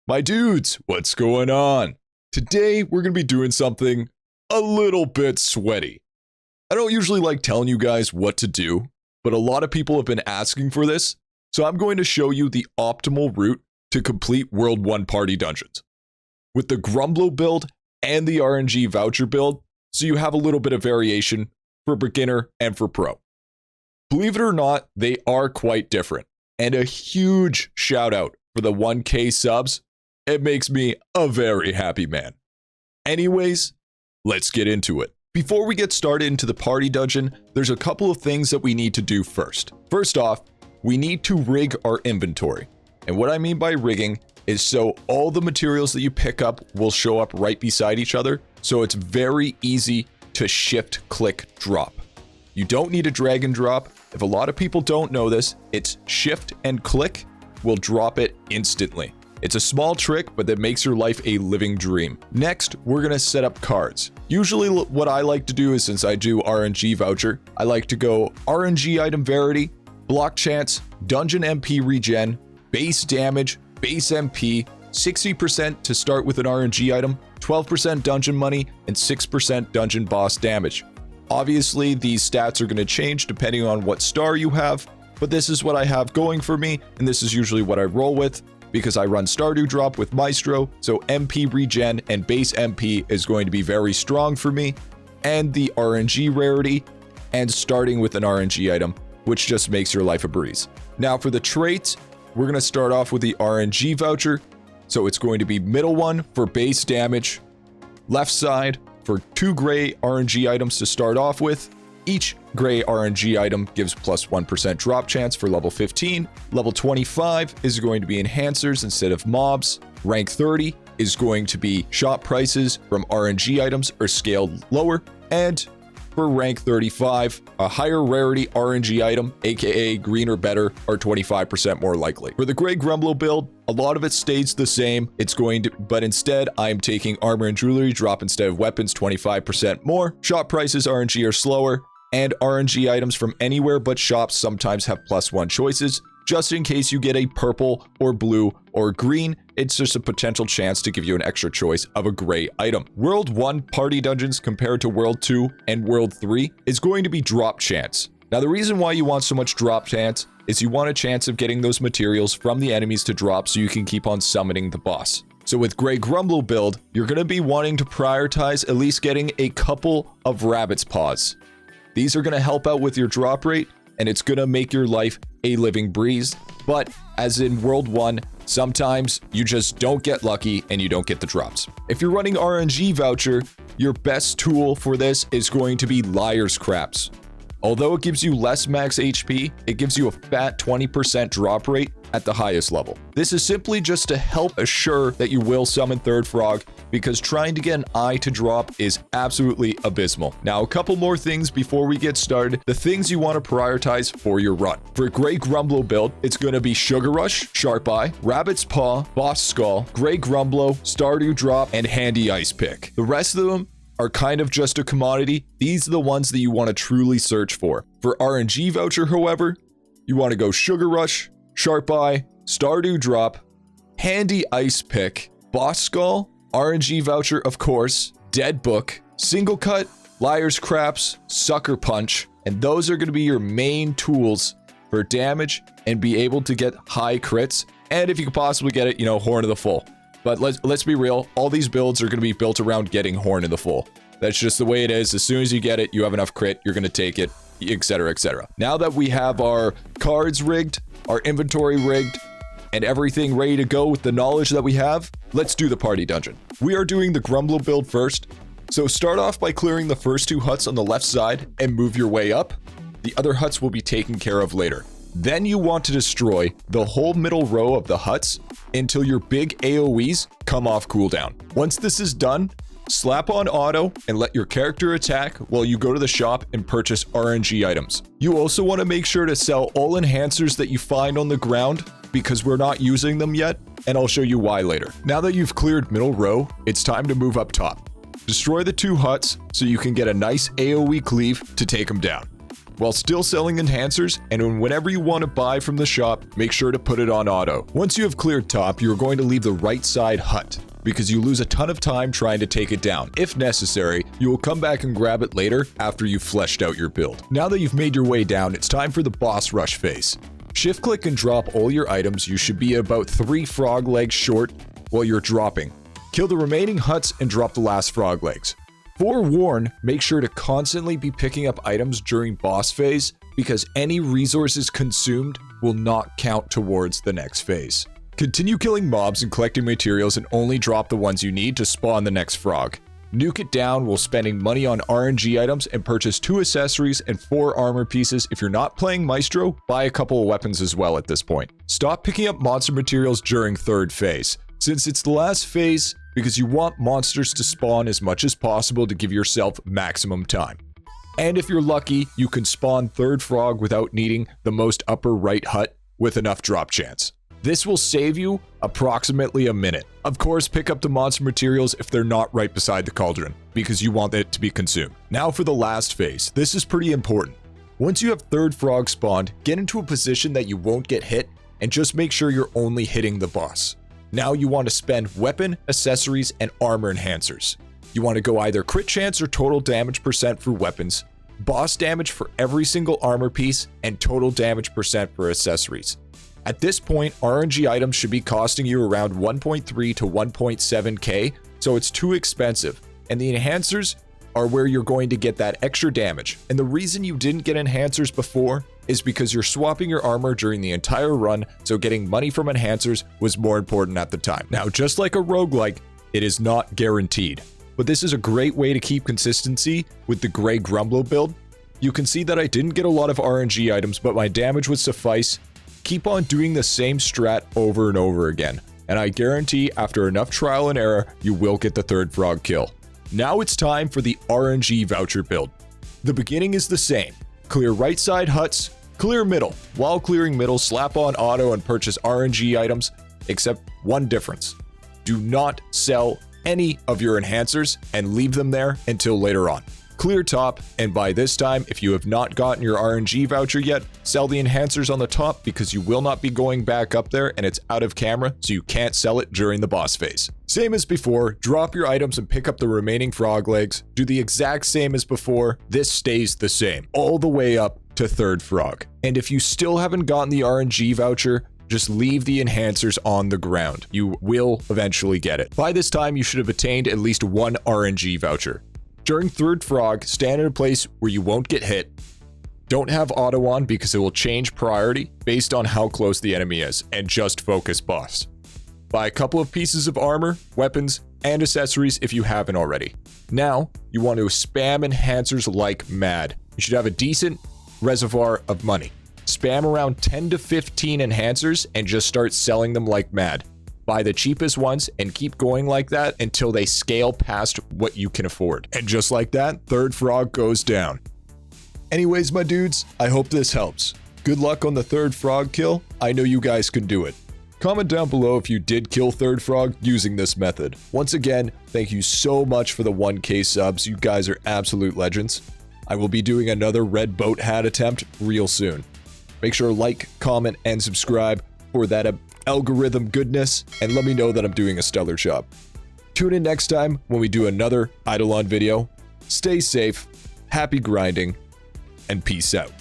My dudes, what's going on? Today, we're going to be doing something a little bit sweaty. I don't usually like telling you guys what to do, but a lot of people have been asking for this, so I'm going to show you the optimal route to complete World 1 party dungeons. With the GriffyBit build and the Rng Voucher Build, so you have a little bit of variation for beginner and for pro. Believe it or not, they are quite different, and a huge shout out for the 1K subs. It makes me a very happy man. Anyways, let's get into it. Before we get started into the party dungeon, there's a couple of things that we need to do first. First off, we need to rig our inventory. And what I mean by rigging is so all the materials that you pick up will show up right beside each other, so it's very easy to shift, click, drop. You don't need a drag and drop. If a lot of people don't know this, it's shift and click will drop it instantly. It's a small trick, but that makes your life a living dream. Next, we're going to set up cards. Usually what I like to do is, since I do Rng Voucher, I like to go RNG item Verity, block chance, dungeon MP regen, base damage, base MP, 60% to start with an RNG item, 12% dungeon money, and 6% dungeon boss damage. Obviously, these stats are going to change depending on what star you have, but this is what I have going for me, and this is usually what I roll with. Because I run Stardew Drop with Maestro, so MP regen and base MP is going to be very strong for me, and the RNG rarity, and starting with an RNG item, which just makes your life a breeze. Now for the traits, we're going to start off with the RNG voucher, so it's going to be middle one for base damage, left side for 2 gray RNG items to start off with. Each gray RNG item gives plus 1% drop chance for level 15. Level 25 is going to be enhancers instead of mobs. Rank 30 is going to be shop prices from RNG items are scaled lower. And for rank 35, a higher rarity RNG item, aka green or better, are 25% more likely. For the gray GriffyBit build, a lot of it stays the same. But instead, I'm taking armor and jewelry drop instead of weapons 25% more. Shop prices RNG are slower. And RNG items from anywhere but shops sometimes have +1 choices. Just in case you get a purple or blue or green, it's just a potential chance to give you an extra choice of a gray item. World 1 party dungeons compared to World 2 and World 3 is going to be drop chance. Now the reason why you want so much drop chance is you want a chance of getting those materials from the enemies to drop so you can keep on summoning the boss. So with Gray GriffyBit build, you're going to be wanting to prioritize at least getting a couple of rabbit's paws. These are going to help out with your drop rate, and it's going to make your life a living breeze. But as in World 1, sometimes you just don't get lucky and you don't get the drops. If you're running RNG Voucher, your best tool for this is going to be Liar's Craps. Although it gives you less max HP, it gives you a fat 20% drop rate at the highest level. This is simply just to help assure that you will summon Third Frog, because trying to get an eye to drop is absolutely abysmal. Now, a couple more things before we get started. The things you want to prioritize for your run. For Gray GriffyBit build, it's going to be Sugar Rush, Sharp Eye, Rabbit's Paw, Boss Skull, Gray GriffyBit, Stardew Drop, and Handy Ice Pick. The rest of them are kind of just a commodity. These are the ones that you want to truly search for. For RNG Voucher, however, you want to go Sugar Rush, Sharp Eye, Stardew Drop, Handy Ice Pick, Boss Skull, RNG Voucher, of course, Dead Book, Single Cut, Liar's Craps, Sucker Punch, and those are going to be your main tools for damage and be able to get high crits. And if you could possibly get it, Horn of the Full. But let's be real, all these builds are going to be built around getting Horn of the Full. That's just the way it is. As soon as you get it, you have enough crit, you're going to take it, etc., etc. Now that we have our cards rigged, our inventory rigged, and everything ready to go with the knowledge that we have, let's do the party dungeon. We are doing the GriffyBit build first, so start off by clearing the first 2 huts on the left side and move your way up. The other huts will be taken care of later. Then you want to destroy the whole middle row of the huts until your big AoEs come off cooldown. Once this is done, slap on auto and let your character attack while you go to the shop and purchase RNG items. You also want to make sure to sell all enhancers that you find on the ground because we're not using them yet, and I'll show you why later. Now that you've cleared middle row, it's time to move up top. Destroy the 2 huts so you can get a nice AoE cleave to take them down. while still selling enhancers, and whenever you want to buy from the shop, make sure to put it on auto. Once you have cleared top, you're going to leave the right side hut, because you lose a ton of time trying to take it down. If necessary, you will come back and grab it later after you've fleshed out your build. Now that you've made your way down, it's time for the boss rush phase. Shift click and drop all your items. You should be about 3 frog legs short while you're dropping. Kill the remaining huts and drop the last frog legs. Forewarn, make sure to constantly be picking up items during boss phase, because any resources consumed will not count towards the next phase. Continue killing mobs and collecting materials, and only drop the ones you need to spawn the next frog. Nuke it down while spending money on RNG items, and purchase 2 accessories and 4 armor pieces. If you're not playing Maestro, buy a couple of weapons as well at this point. Stop picking up monster materials during 3rd phase, since it's the last phase, because you want monsters to spawn as much as possible to give yourself maximum time. And if you're lucky, you can spawn 3rd frog without needing the most upper right hut with enough drop chance. This will save you approximately a minute. Of course, pick up the monster materials if they're not right beside the cauldron, because you want it to be consumed. Now for the last phase. This is pretty important. Once you have 3rd frog spawned, get into a position that you won't get hit, and just make sure you're only hitting the boss. Now you want to spend weapon, accessories, and armor enhancers. You want to go either crit chance or total damage percent for weapons, boss damage for every single armor piece, and total damage percent for accessories. At this point, RNG items should be costing you around 1.3 to 1.7k, so it's too expensive, and the enhancers are where you're going to get that extra damage. And the reason you didn't get enhancers before is because you're swapping your armor during the entire run, so getting money from enhancers was more important at the time. Now, just like a roguelike, it is not guaranteed, but this is a great way to keep consistency with the Gray Grumblo build. You can see that I didn't get a lot of RNG items, but my damage would suffice. Keep on doing the same strat over and over again, and I guarantee after enough trial and error, you will get the 3rd frog kill. Now it's time for the Rng Voucher build. The beginning is the same. Clear right side huts, clear middle. While clearing middle, slap on auto and purchase RNG items, except one difference. Do not sell any of your enhancers and leave them there until later on. Clear top, and by this time, if you have not gotten your RNG voucher yet, sell the enhancers on the top, because you will not be going back up there and it's out of camera, so you can't sell it during the boss phase. Same as before, drop your items and pick up the remaining frog legs. Do the exact same as before. This stays the same, all the way up to 3rd frog. And if you still haven't gotten the RNG voucher, just leave the enhancers on the ground. You will eventually get it. By this time, you should have attained at least 1 RNG voucher. During 3rd frog, stand in a place where you won't get hit. Don't have auto on because it will change priority based on how close the enemy is, and just focus boss. Buy a couple of pieces of armor, weapons, and accessories if you haven't already. Now, you want to spam enhancers like mad. You should have a decent reservoir of money. Spam around 10 to 15 enhancers and just start selling them like mad. Buy the cheapest ones and keep going like that until they scale past what you can afford. And just like that, 3rd frog goes down. Anyways, my dudes, I hope this helps. Good luck on the 3rd frog kill. I know you guys can do it. Comment down below if you did kill 3rd frog using this method. Once again, thank you so much for the 1k subs. You guys are absolute legends. I will be doing another red boat hat attempt real soon. Make sure to like, comment, and subscribe for that algorithm goodness, and let me know that I'm doing a stellar job. Tune in next time when we do another IdleOn video. Stay safe, happy grinding, and peace out.